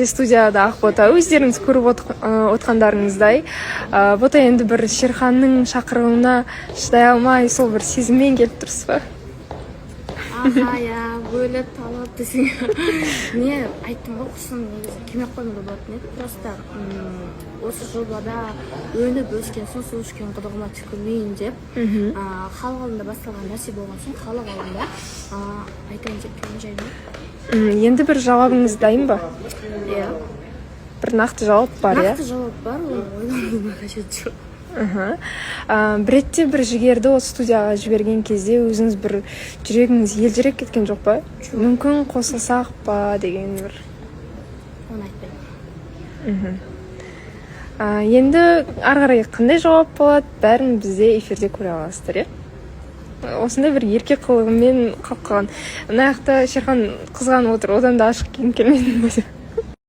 Студияда Ақбота, өздеріңіз көріп отқандарыңыздай, бота енді бір Шерханның шақырылына шыдай алмай, сол бір сезіммен келіп тұрсыз ба? Аха, я бөліп талап десең. Не, айттым ғой, құсын келмей қоймады болатын еді. Просто осы жобада өніп өскен соң, су ішкен құдығыма түкірмейін деп, халық алдында басталған нәрсе болған соң, халық алдында айтайын деп келген жайым. Енді бір жауабыңыз дайын ба? Иә. Бір нақты жауап бар, иә? Нақты жауап бар, оны ойлануға қажет жоқ. Бір ретте бір жігерді осы студияға жіберген кезде өзіңіз бір жүрегіңіз елжіреп кеткен жоқ па? Мүмкін қосылсақ па деген бір. Оны айтпаймын. Енді ары қарай қандай жауап болады, бәрін бізде эфирде көре аласыздар, иә? Осындай бір еркек қылығымен қалып қалған. Мына жақта Шерхан қызғанып отыр, одан да ашық киім келмедім бе?